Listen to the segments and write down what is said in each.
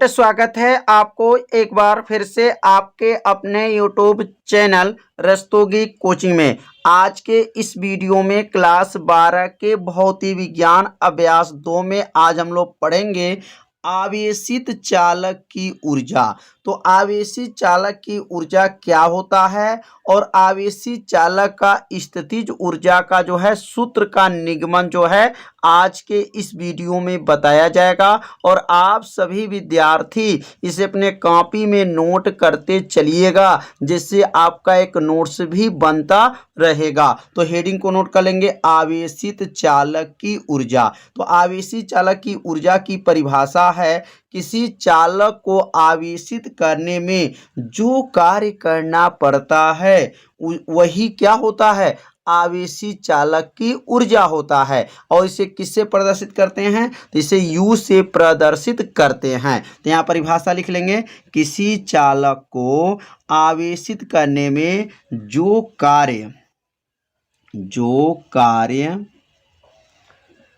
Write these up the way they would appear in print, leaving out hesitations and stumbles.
स्वागत है आपको एक बार फिर से आपके अपने YouTube चैनल रस्तोगी कोचिंग में। आज के इस वीडियो में क्लास 12 के भौतिक विज्ञान अभ्यास 2 में आज हम लोग पढ़ेंगे आवेशित चालक की ऊर्जा। तो आवेशित चालक की ऊर्जा क्या होता है और आवेशित चालक का स्थितिज ऊर्जा का जो है सूत्र का निगमन जो है आज के इस वीडियो में बताया जाएगा और आप सभी विद्यार्थी इसे अपने कॉपी में नोट करते चलिएगा, जिससे आपका एक नोट्स भी बनता रहेगा। तो हेडिंग को नोट कर लेंगे, आवेशित चालक की ऊर्जा। तो आवेशित चालक की ऊर्जा की परिभाषा है किसी चालक को आवेशित करने में जो कार्य करना पड़ता है वही क्या होता है, आवेशित चालक की ऊर्जा होता है। और इसे किससे प्रदर्शित करते हैं, तो इसे U से प्रदर्शित करते हैं। तो यहाँ परिभाषा लिख लेंगे, किसी चालक को आवेशित करने में जो कार्य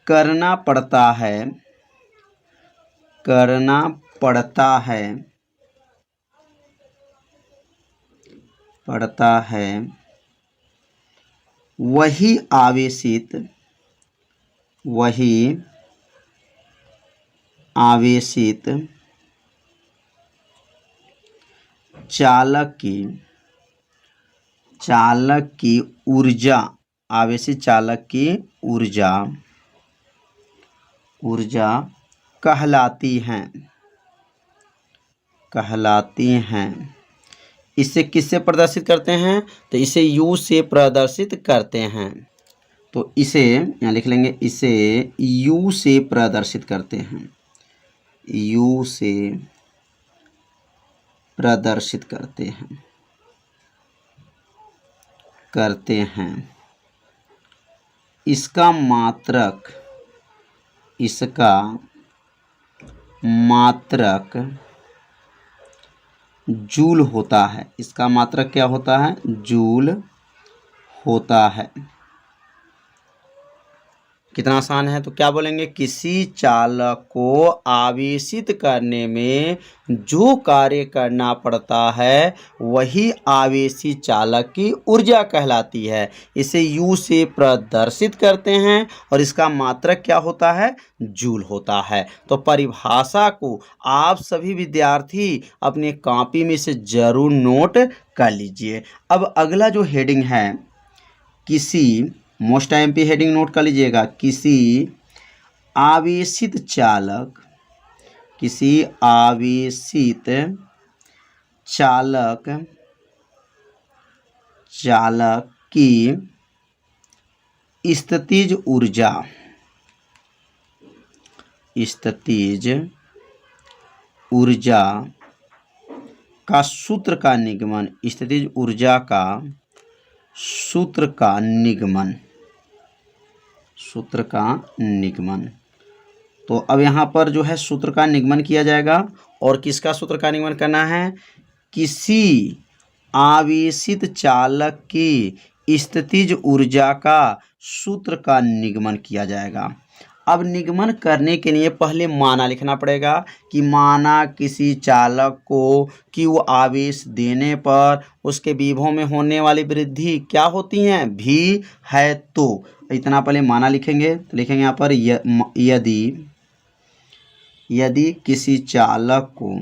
करना पड़ता है वही आवेशित चालक की ऊर्जा, आवेशित चालक की ऊर्जा कहलाती हैं। इसे किससे प्रदर्शित करते हैं, तो इसे U से प्रदर्शित करते हैं। तो इसे यहाँ लिख लेंगे, इसे U से प्रदर्शित करते हैं, U से प्रदर्शित करते हैं। इसका मात्रक जूल होता है। इसका मात्रक क्या होता है, जूल होता है। कितना आसान है। तो क्या बोलेंगे, किसी चालक को आवेशित करने में जो कार्य करना पड़ता है वही आवेशित चालक की ऊर्जा कहलाती है। इसे U से प्रदर्शित करते हैं और इसका मात्रक क्या होता है, जूल होता है। तो परिभाषा को आप सभी विद्यार्थी अपने कॉपी में से जरूर नोट कर लीजिए। अब अगला जो हेडिंग है, किसी मोस्ट MP हेडिंग नोट कर लीजिएगा, किसी आवेशित चालक की स्थितिज ऊर्जा का सूत्र का निगमन, स्थितिज ऊर्जा का सूत्र का निगमन। तो अब यहाँ पर जो है सूत्र का निगमन किया जाएगा। और किसका सूत्र का निगमन करना है, किसी आवेशित चालक की स्थितिज ऊर्जा का सूत्र का निगमन किया जाएगा। अब निगमन करने के लिए पहले माना लिखना पड़ेगा कि माना किसी चालक को Q आवेश देने पर उसके विभव में होने वाली वृद्धि क्या होती हैं, V है। तो इतना पहले माना लिखेंगे। तो लिखेंगे यहाँ पर यदि किसी चालक को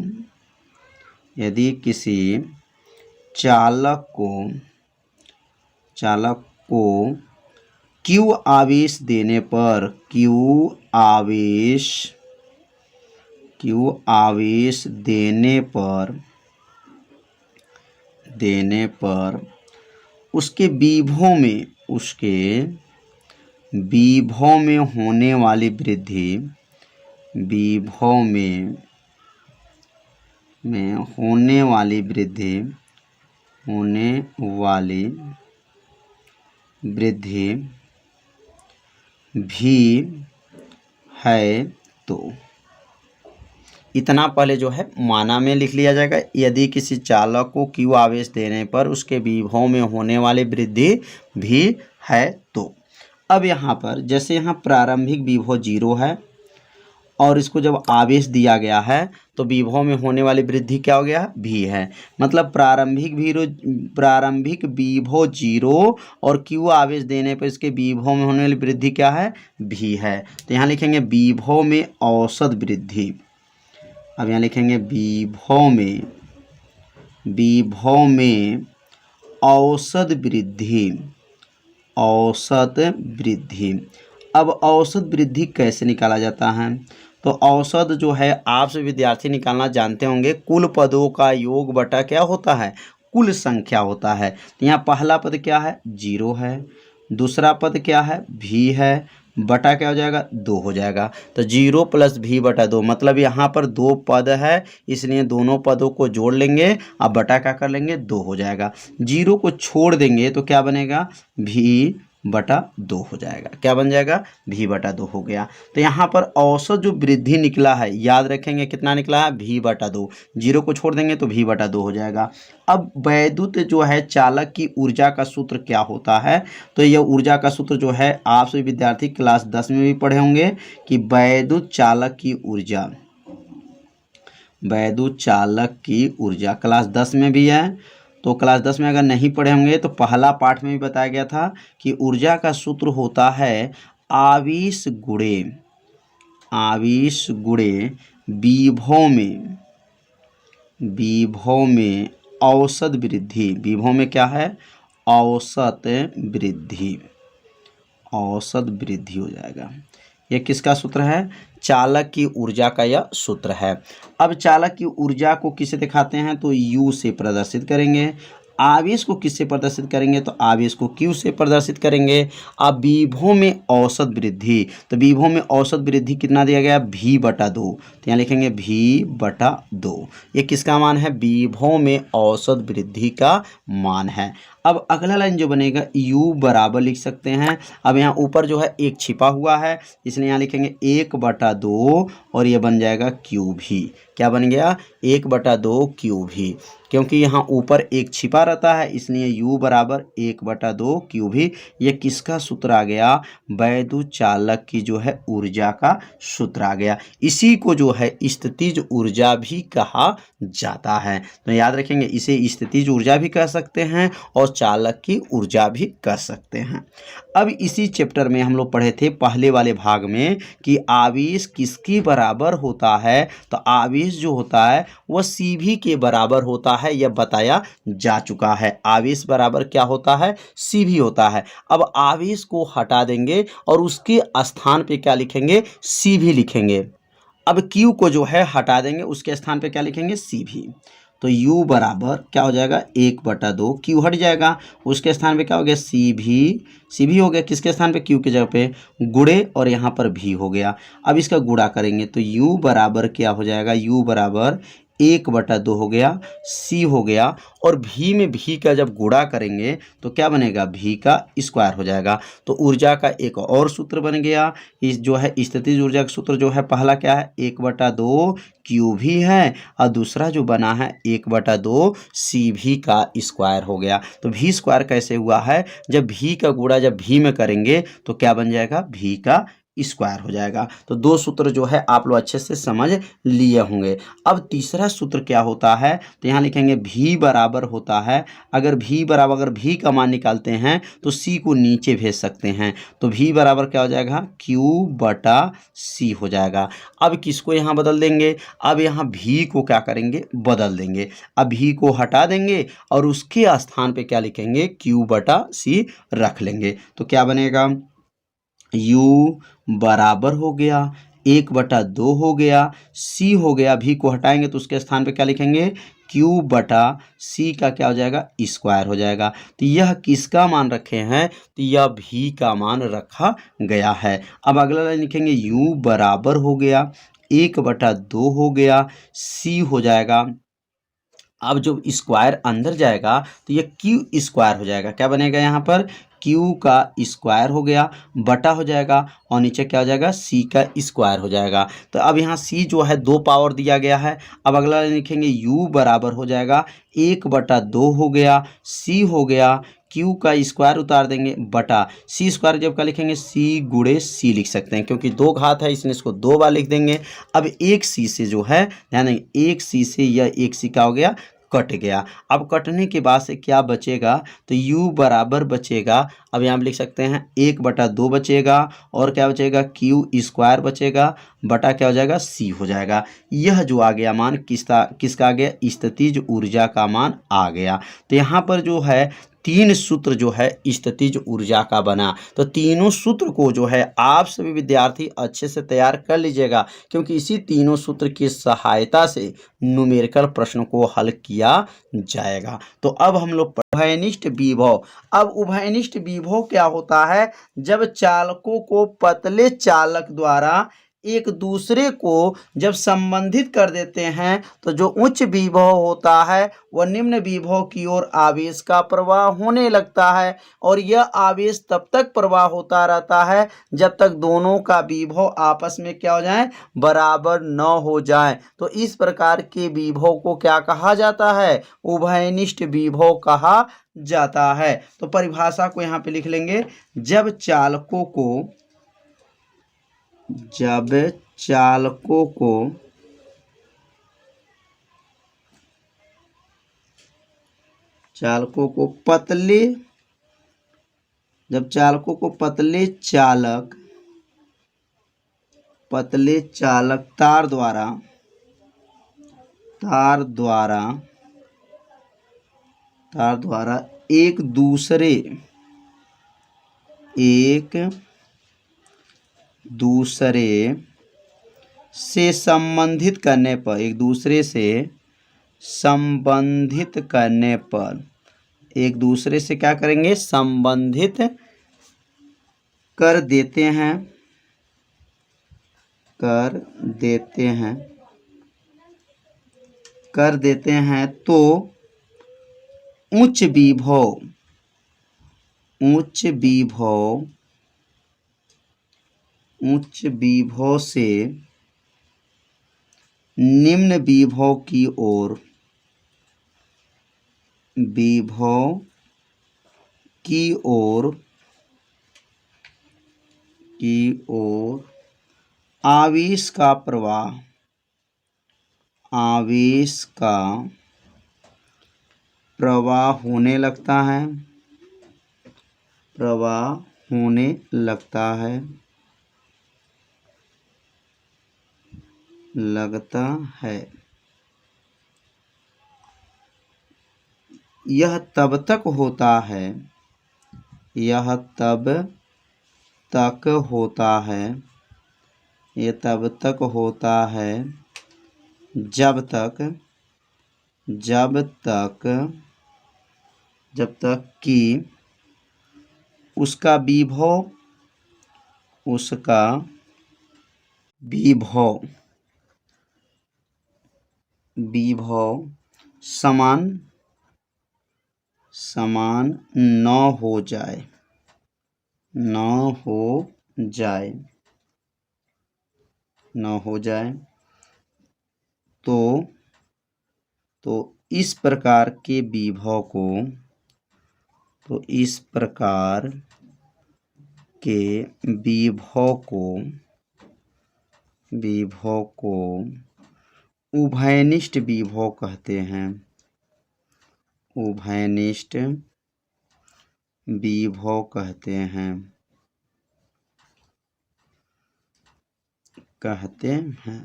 Q आवेश देने पर उसके विभव में होने वाली वृद्धि भी है। तो इतना पहले जो है माना में लिख लिया जाएगा, यदि किसी चालक को Q आवेश देने पर उसके विभव में होने वाली वृद्धि भी है। तो अब यहाँ पर जैसे यहाँ प्रारंभिक विभव 0 है और इसको जब आवेश दिया गया है तो विभव में होने वाली वृद्धि क्या हो गया, भी है। मतलब प्रारंभिक विभव 0 और Q आवेश देने पर इसके विभव में होने वाली वृद्धि क्या है, भी है। तो यहाँ लिखेंगे विभव में औसत वृद्धि। अब यहाँ लिखेंगे विभव में औसत वृद्धि। अब औसत वृद्धि कैसे निकाला जाता है, तो औसत जो है आप सभी विद्यार्थी निकालना जानते होंगे, कुल पदों का योग बटा क्या होता है, कुल संख्या होता है। तो यहाँ पहला पद क्या है, 0 है, दूसरा पद क्या है, भी है, बटा क्या हो जाएगा, 2 हो जाएगा। तो 0 + भी बटा 2, मतलब यहाँ पर 2 पद है, इसलिए दोनों पदों को जोड़ लेंगे, अब बटा क्या कर लेंगे, 2 हो जाएगा। 0 को छोड़ देंगे तो क्या बनेगा, भी बटा 2 हो जाएगा। क्या बन जाएगा, भी बटा 2 हो गया। तो यहाँ पर औसत जो वृद्धि निकला है, याद रखेंगे कितना निकला है, भी बटा 2। 0 को छोड़ देंगे तो भी बटा 2 हो जाएगा। अब वैद्युत जो है चालक की ऊर्जा का सूत्र क्या होता है, तो यह ऊर्जा का सूत्र जो है आप सभी विद्यार्थी क्लास 10 में भी पढ़े होंगे कि वैद्युत चालक की ऊर्जा क्लास 10 में भी है। तो क्लास 10 में अगर नहीं पढ़े होंगे तो पहला पाठ में भी बताया गया था कि ऊर्जा का सूत्र होता है आवेश गुणे विभव में औसत वृद्धि। विभव में क्या है, औसत वृद्धि हो जाएगा। ये किसका सूत्र है, चालक की ऊर्जा का यह सूत्र है। अब चालक की ऊर्जा को किसे दिखाते हैं, तो U से प्रदर्शित करेंगे। आवेश को किससे प्रदर्शित करेंगे, तो आवेश को Q से प्रदर्शित करेंगे। अब विभव में औसत वृद्धि, तो विभव में औसत वृद्धि कितना दिया गया, भी बटा 2। तो यहाँ लिखेंगे भी बटा 2। ये किसका मान है, विभव में औसत वृद्धि का मान है। अब अगला लाइन जो बनेगा, U बराबर लिख सकते हैं। अब यहाँ ऊपर जो है 1 छिपा हुआ है, इसलिए यहाँ लिखेंगे 1 बटा 2 और ये बन जाएगा Q भी। क्या बन गया, 1 बटा 2 Q भी, क्योंकि यहाँ ऊपर 1 छिपा रहता है, इसलिए U बराबर 1 बटा 2 Q भी। ये किसका सूत्र आ गया, वैद्युत चालक की जो है ऊर्जा का सूत्र आ गया। इसी को जो है स्थितिज ऊर्जा भी कहा जाता है। तो याद रखेंगे, इसे स्थितिज ऊर्जा भी कह सकते हैं और चालक की ऊर्जा भी कह सकते हैं। अब इसी चैप्टर में हम लोग पढ़े थे पहले वाले भाग में कि आवेश किसके बराबर होता है, तो आवेश जो होता है वह CV के बराबर होता है, यह बताया जा चुका है। आवेश बराबर क्या होता है, CV होता है। अब आवेश को हटा देंगे और उसके स्थान पे क्या लिखेंगे, CV लिखेंगे। अब Q को जो है हटा देंगे, उसके स्थान पे क्या लिखेंगे, CV। तो U बराबर क्या हो जाएगा, 1 बटा 2, Q हट जाएगा, उसके स्थान पे क्या हो गया, CV हो गया, किसके स्थान पे, Q की जगह पे, गुणे और यहाँ पर भी हो गया। अब इसका गुणा करेंगे तो U बराबर क्या हो जाएगा, U बराबर 1 बटा 2 हो गया, C हो गया, और भी में भी का जब गुणा करेंगे तो क्या बनेगा, भी का स्क्वायर हो जाएगा। तो ऊर्जा का एक और सूत्र बन गया। इस जो है स्थितिज ऊर्जा का सूत्र जो है, पहला क्या है, 1 बटा 2 Q भी है, और दूसरा जो बना है 1 बटा 2 CV का स्क्वायर हो गया। तो भी स्क्वायर कैसे हुआ है, जब भी का गुणा जब भी में करेंगे तो क्या बन जाएगा, भी का स्क्वायर हो जाएगा। तो 2 सूत्र जो है आप लोग अच्छे से समझ लिए होंगे। अब तीसरा सूत्र क्या होता है, तो यहाँ लिखेंगे भी बराबर होता है, अगर भी का मान निकालते हैं तो C को नीचे भेज सकते हैं, तो भी बराबर क्या हो जाएगा, Q बटा C हो जाएगा। अब किसको यहाँ बदल देंगे, अब यहाँ भी को क्या करेंगे, बदल देंगे। अब भी को हटा देंगे और उसके स्थान पे क्या लिखेंगे, Q बटा C रख लेंगे। तो क्या बनेगा, U बराबर हो गया 1 बटा 2 हो गया, C हो गया, भी को हटाएंगे तो उसके स्थान पे क्या लिखेंगे, Q बटा C का क्या हो जाएगा, स्क्वायर हो जाएगा। तो यह किसका मान रखे हैं, तो यह भी का मान रखा गया है। अब अगला लाइन लिखेंगे, U बराबर हो गया 1 बटा 2 हो गया, C हो जाएगा। अब जब स्क्वायर अंदर जाएगा तो ये Q स्क्वायर हो जाएगा। क्या बनेगा, यहाँ पर Q का स्क्वायर हो गया, बटा हो जाएगा, और नीचे क्या हो जाएगा, C का स्क्वायर हो जाएगा। तो अब यहाँ C जो है 2 पावर दिया गया है। अब अगला लिखेंगे U बराबर हो जाएगा 1 बटा 2 हो गया, C हो गया, क्यू का स्क्वायर उतार देंगे बटा सी स्क्वायर जब का लिखेंगे सी गुणे सी लिख सकते हैं, क्योंकि दो घात है इसलिए इसको दो बार लिख देंगे। अब एक सी से जो है ध्यान देंगे, एक सी से यह एक सी का हो गया कट गया। अब कटने के बाद से क्या बचेगा, तो u बराबर बचेगा, अब यहाँ पे लिख सकते हैं 1/2 बचेगा और क्या बचेगा क्यू स्क्वायर बचेगा बटा क्या हो जाएगा c हो जाएगा। यह जो आ गया मान किसका आ गया, स्थितिज ऊर्जा का मान आ गया। तो यहाँ पर जो है तीन सूत्र जो है स्थितिज ऊर्जा का बना। तो तीनों सूत्र को जो है आप सभी विद्यार्थी अच्छे से तैयार कर लीजिएगा, क्योंकि इसी तीनों सूत्र की सहायता से न्यूमेरिकल प्रश्नों को हल किया जाएगा। तो अब हम लोग उभयनिष्ठ विभव। अब उभयनिष्ठ विभव क्या होता है, जब चालकों को पतले चालक द्वारा एक दूसरे को जब संबंधित कर देते हैं तो जो उच्च विभव होता है वह निम्न विभव की ओर आवेश का प्रवाह होने लगता है, और यह आवेश तब तक प्रवाह होता रहता है जब तक दोनों का विभव आपस में क्या हो जाए, बराबर न हो जाए। तो इस प्रकार के विभव को क्या कहा जाता है, उभयनिष्ठ विभव कहा जाता है। तो परिभाषा को यहाँ पे लिख लेंगे, जब चालकों को पतले, जब चालकों को पतले चालक तार द्वारा एक दूसरे से संबंधित करने पर, एक दूसरे से क्या करेंगे, संबंधित कर देते हैं तो उच्च विभव से निम्न विभव की ओर आवेश का प्रवाह होने लगता है। यह तब तक होता है जब तक कि उसका विभव समान न हो जाए तो इस प्रकार के विभव को उभयनिष्ठ विभव कहते हैं।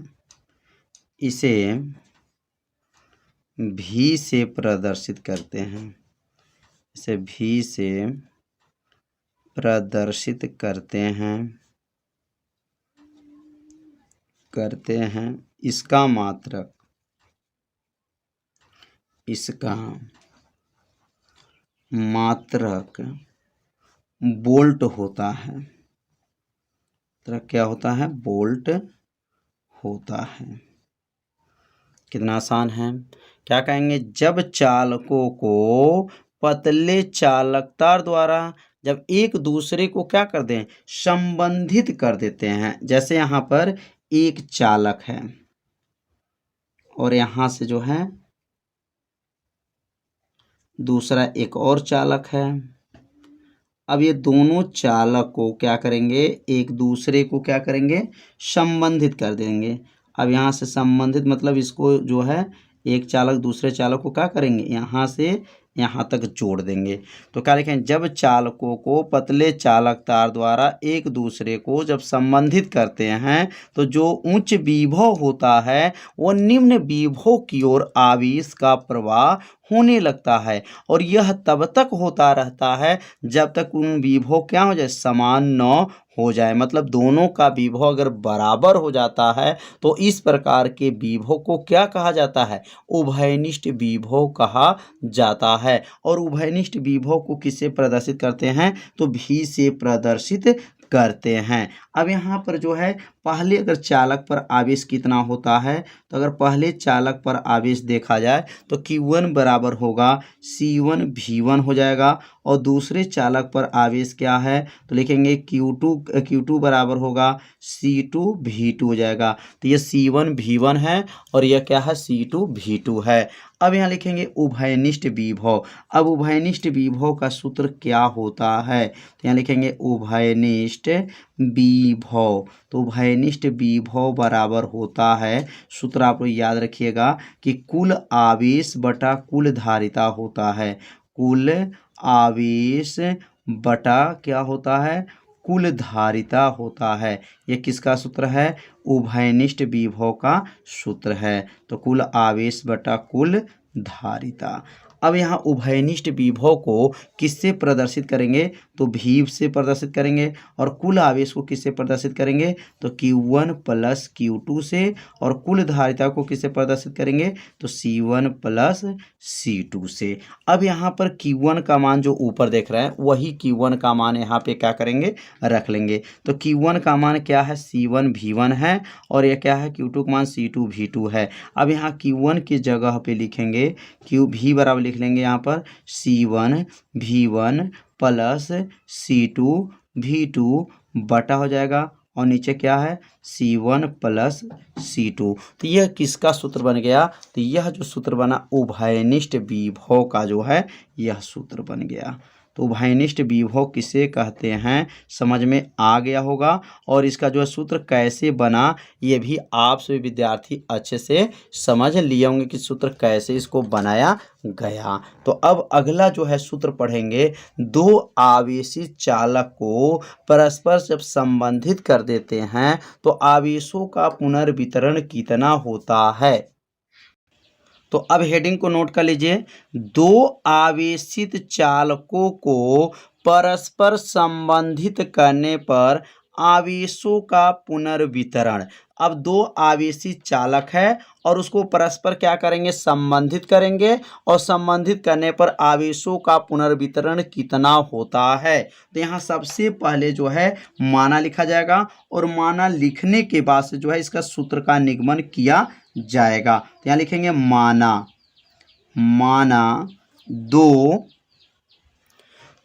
इसे भी से प्रदर्शित करते हैं। इसका मात्रक बोल्ट होता है। तो क्या होता है, बोल्ट होता है। कितना आसान है। क्या कहेंगे, जब चालकों को पतले चालक तार द्वारा जब एक दूसरे को क्या कर दें, संबंधित कर देते हैं। जैसे यहाँ पर एक चालक है और यहाँ से जो है दूसरा एक और चालक है, अब ये दोनों चालक को क्या करेंगे, एक दूसरे को क्या करेंगे, संबंधित कर देंगे। अब यहाँ से संबंधित मतलब इसको जो है एक चालक दूसरे चालक को क्या करेंगे, यहाँ से यहाँ तक जोड़ देंगे। तो क्या लिखें, जब चालकों को पतले चालक तार द्वारा एक दूसरे को जब संबंधित करते हैं तो जो उच्च विभव होता है वो निम्न विभव की ओर आवेश का प्रवाह होने लगता है, और यह तब तक होता रहता है जब तक उन विभव क्या हो जाए, समान न हो जाए। मतलब दोनों का विभव अगर बराबर हो जाता है तो इस प्रकार के विभव को क्या कहा जाता है, उभयनिष्ठ विभव कहा जाता है। और उभयनिष्ठ विभव को किससे प्रदर्शित करते हैं, तो भी से प्रदर्शित करते हैं। अब यहाँ पर जो है पहले अगर चालक पर आवेश कितना होता है, तो अगर पहले चालक पर आवेश देखा जाए तो Q1 बराबर होगा C1 V1 हो जाएगा, और दूसरे चालक पर आवेश क्या है, तो लिखेंगे Q2 बराबर होगा C2 V2 हो जाएगा। तो ये C1 V1 है और यह क्या है, C2 V2 है। अब यहाँ लिखेंगे उभयनिष्ठ विभव। अब उभयनिष्ठ विभव का सूत्र क्या होता है, तो यहाँ लिखेंगे उभयनिष्ठ विभव। तो उभयनिष्ठ विभव बराबर होता है, सूत्र आप लोग याद रखिएगा कि कुल आवेश बटा कुल धारिता होता है। कुल आवेश बटा क्या होता है, कुल धारिता होता है। ये किसका सूत्र है, उभयनिष्ठ विभव का सूत्र है। तो कुल आवेश बटा कुल धारिता। अब यहाँ उभयनिष्ठ विभव को किससे प्रदर्शित करेंगे, तो भी से प्रदर्शित करेंगे, और कुल आवेश को किससे प्रदर्शित करेंगे, तो Q1 प्लस Q2 से, और कुल धारिता को किससे प्रदर्शित करेंगे, तो C1 प्लस C2 से। अब यहाँ पर Q1 का मान जो ऊपर देख रहे हैं वही Q1 का मान यहाँ पे क्या करेंगे, रख लेंगे। तो Q1 का मान क्या है, C1 V1 है, और यह क्या है, Q2 का मान C2 V2 है। अब यहाँ Q1 की जगह पे लिखेंगे V बराबर लिख लेंगे यहाँ पर C1 V1 plus C2 V2 बटा हो जाएगा, और नीचे क्या है, C1 प्लस C2। तो यह किसका सूत्र बन गया, तो यह जो सूत्र बना उभयनिष्ठ विभव का जो है यह सूत्र बन गया। तो उभयनिष्ठ विभव किसे कहते हैं समझ में आ गया होगा, और इसका जो है सूत्र कैसे बना ये भी आप सभी विद्यार्थी अच्छे से समझ लिए होंगे कि सूत्र कैसे इसको बनाया गया। तो अब अगला जो है सूत्र पढ़ेंगे, दो आवेशित चालक को परस्पर जब संबंधित कर देते हैं तो आवेशों का पुनर्वितरण कितना होता है। तो अब हेडिंग को नोट कर लीजिए, दो आवेशित चालकों को परस्पर संबंधित करने पर आवेशों का पुनर्वितरण। अब दो आवेशित चालक है और उसको परस्पर क्या करेंगे, संबंधित करेंगे, और संबंधित करने पर आवेशों का पुनर्वितरण कितना होता है। तो यहाँ सबसे पहले जो है माना लिखा जाएगा, और माना लिखने के बाद से जो है इसका सूत्र का निगमन किया जाएगा। तो यहाँ लिखेंगे माना दो,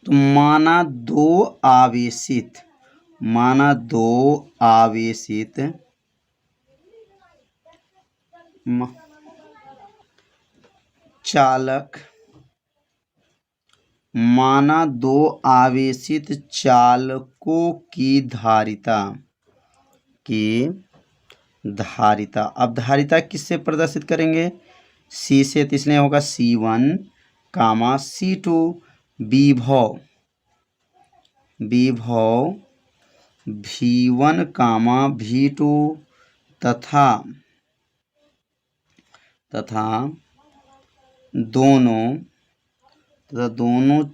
तो माना दो आवेशित चालक, माना दो आवेशित चालकों की धारिता अब धारिता किससे प्रदर्शित करेंगे, C से, तो इसलिए होगा C1 कामा C2 विभव V1 कामा V2 तथा दोनों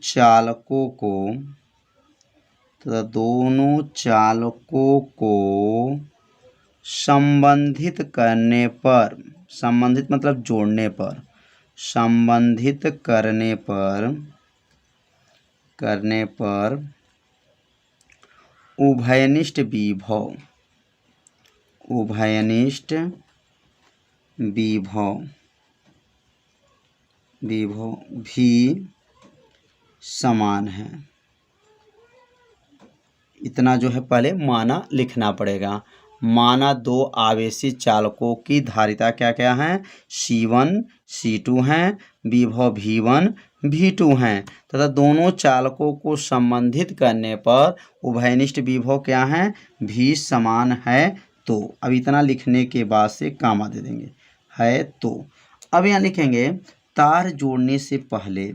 चालकों को संबंधित करने पर, संबंधित मतलब जोड़ने पर, संबंधित करने पर उभयनिष्ठ विभव भी समान है। इतना जो है पहले माना लिखना पड़ेगा। माना दो आवेशित चालकों की धारिता क्या क्या है, C1 C2 हैं, विभव V1 V2 हैं तथा दोनों चालकों को संबंधित करने पर उभयनिष्ठ विभव क्या है, V समान है। तो अब इतना लिखने के बाद से कामा दे देंगे है। तो अब यहाँ लिखेंगे तार जोड़ने से पहले,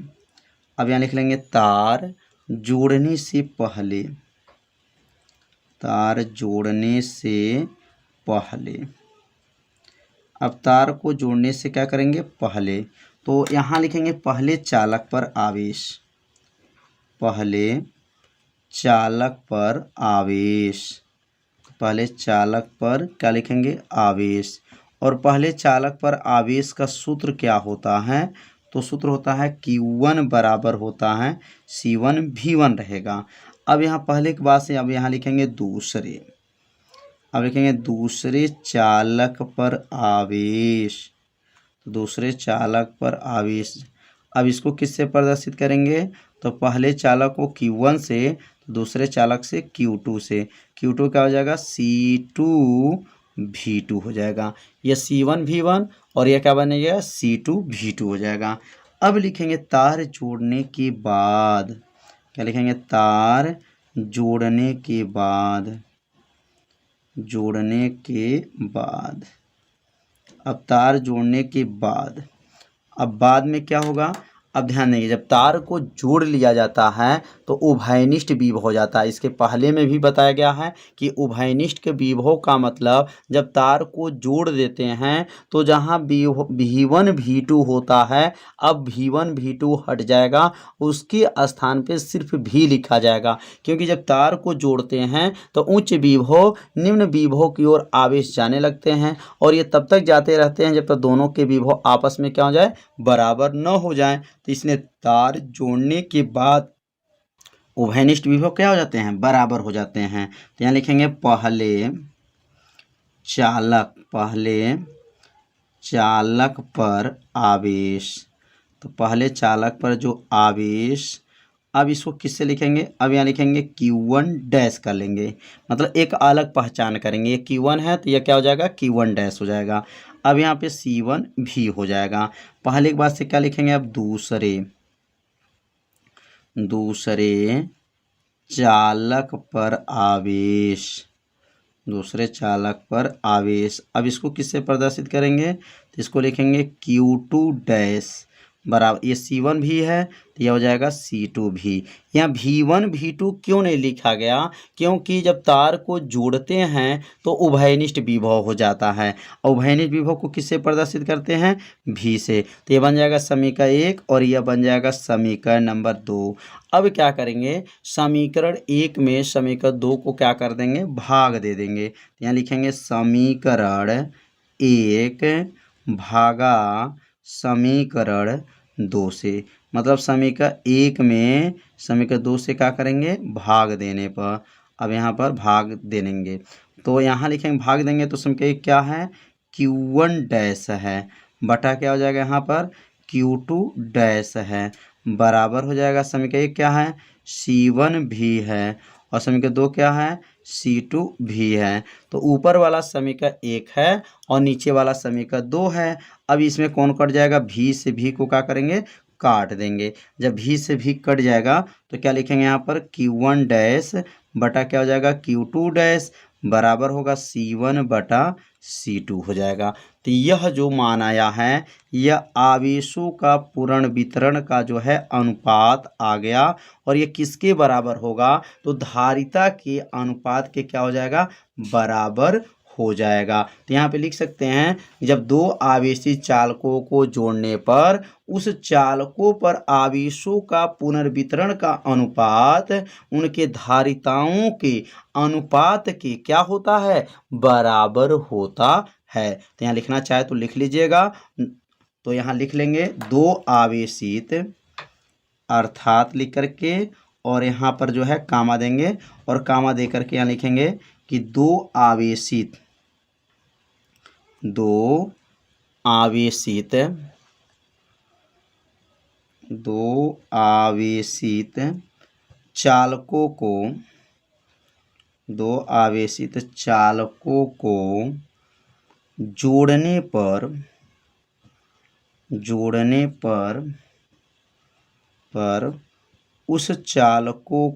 अब यहाँ लिख लेंगे तार जोड़ने से पहले, तार जोड़ने से पहले। अब तार को जोड़ने से क्या करेंगे, पहले, तो यहाँ लिखेंगे पहले चालक पर आवेश, पहले चालक पर आवेश, पहले चालक पर क्या लिखेंगे, आवेश। और पहले चालक पर आवेश का सूत्र क्या होता है, तो सूत्र होता है Q1 बराबर होता है C1 V1 रहेगा। अब यहाँ पहले के बाद से अब यहाँ लिखेंगे दूसरे, अब लिखेंगे दूसरे चालक पर आवेश, तो दूसरे चालक पर आवेश। अब इसको किससे प्रदर्शित करेंगे, तो पहले चालक को Q1 से, तो दूसरे चालक से Q2 से। Q2 क्या हो जाएगा, C2 V2 हो जाएगा। यह C1 V1 और यह क्या बनेगा, C2 V2 हो जाएगा। अब लिखेंगे तार जोड़ने के बाद, क्या लिखेंगे, तार जोड़ने के बाद, जोड़ने के बाद। अब तार जोड़ने के बाद, अब बाद में क्या होगा, अब ध्यान देंगे जब तार को जोड़ लिया जाता है तो उभयनिष्ठ विभव हो जाता है। इसके पहले में भी बताया गया है कि उभयनिष्ठ के विभव का मतलब जब तार को जोड़ देते हैं तो जहाँ V1 V2 होता है, अब V1 V2 हट जाएगा, उसके स्थान पे सिर्फ V लिखा जाएगा। क्योंकि जब तार को जोड़ते हैं तो उच्च विभव निम्न विभव की ओर आवेश जाने लगते हैं और ये तब तक जाते रहते हैं जब तक दोनों के विभव आपस में क्या हो जाए, बराबर न हो जाए। तो इसने तार जोड़ने के बाद उभयनिष्ठ विभव क्या हो जाते हैं, बराबर हो जाते हैं। तो यहाँ लिखेंगे पहले चालक, पहले चालक पर आवेश, तो पहले चालक पर जो आवेश, अब इसको किससे लिखेंगे, अब यहाँ लिखेंगे Q1 डैश कर लेंगे, मतलब एक अलग पहचान करेंगे। ये Q1 है तो यह क्या हो जाएगा, Q1 डैश हो जाएगा। अब यहाँ पे C1 भी हो जाएगा। पहले के बाद से क्या लिखेंगे, अब दूसरे, दूसरे चालक पर आवेश, दूसरे चालक पर आवेश। अब इसको किससे प्रदर्शित करेंगे, तो इसको लिखेंगे Q2 डैश बराबर, ये C1 भी है तो यह हो जाएगा C2 भी। यहाँ V1 V2 क्यों नहीं लिखा गया, क्योंकि जब तार को जोड़ते हैं तो उभयनिष्ठ विभव हो जाता है। और उभयनिष्ठ विभव को किससे प्रदर्शित करते हैं, V से। तो यह बन जाएगा समीकरण 1 और यह बन जाएगा समीकरण नंबर 2। अब क्या करेंगे, समीकरण 1 में समीकरण 2 को क्या कर देंगे, भाग दे देंगे। तो यहाँ लिखेंगे समीकरण 1 भागा समीकरण 2 से, मतलब समीकरण 1 में समीकरण 2 से क्या करेंगे, भाग देने पर। अब यहाँ पर भाग दे देंगे तो यहाँ लिखेंगे भाग देंगे तो समीकरण 1 क्या है, Q1 डैश है, बटा क्या हो जाएगा यहाँ पर Q2 डैश है, बराबर हो जाएगा समीकरण 1 क्या है, C1 भी है और समीकरण 2 क्या है, C2 भी है। तो ऊपर वाला समीकरण 1 है और नीचे वाला समीकरण 2 है। अब इसमें कौन कट जाएगा, V से V को क्या करेंगे, काट देंगे। जब V से V कट जाएगा तो क्या लिखेंगे यहाँ पर Q1 डैश बटा क्या हो जाएगा Q2 डैश, बराबर होगा C1 बटा C2 हो जाएगा। तो यह जो मान आया है यह आवेशों का पूर्ण वितरण का जो है अनुपात आ गया और ये किसके बराबर होगा, तो धारिता के अनुपात के क्या हो जाएगा, बराबर हो जाएगा। तो यहाँ पे लिख सकते हैं जब दो आवेशी चालकों को जोड़ने पर उस चालकों पर आवेशों का पुनर्वितरण का अनुपात उनके धारिताओं के अनुपात के क्या होता है, बराबर होता है। तो यहाँ लिखना चाहे तो लिख लीजिएगा। तो यहाँ लिख लेंगे दो आवेशित, अर्थात लिख करके और यहाँ पर जो है कामा देंगे और कामा दे करके यहाँ लिखेंगे कि दो आवेशित, दो आवेशित, दो आवेशित चालकों को, दो आवेशित चालकों को जोड़ने पर उस चालकों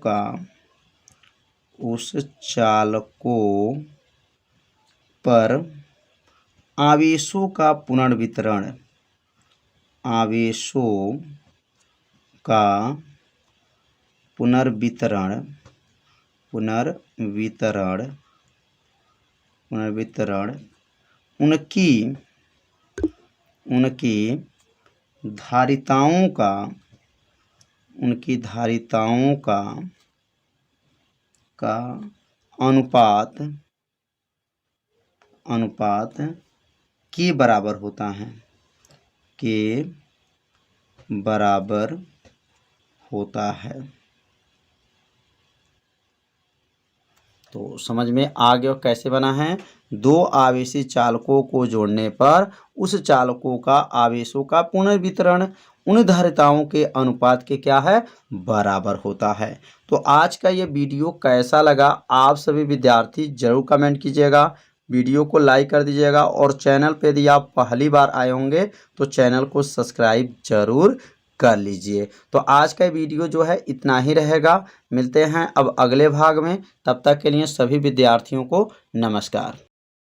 पर आवेशों का पुनर्वितरण उनकी धारिताओं का अनुपात के बराबर होता है। तो समझ में आ गया कैसे बना है। दो आवेशी चालकों को जोड़ने पर उस चालकों का आवेशों का पुनर्वितरण उन धारिताओं के अनुपात के क्या है, बराबर होता है। तो आज का ये वीडियो कैसा लगा आप सभी विद्यार्थी जरूर कमेंट कीजिएगा, वीडियो को लाइक कर दीजिएगा और चैनल पे यदि आप पहली बार आए होंगे तो चैनल को सब्सक्राइब जरूर कर लीजिए। तो आज का वीडियो जो है इतना ही रहेगा, मिलते हैं अब अगले भाग में, तब तक के लिए सभी विद्यार्थियों को नमस्कार।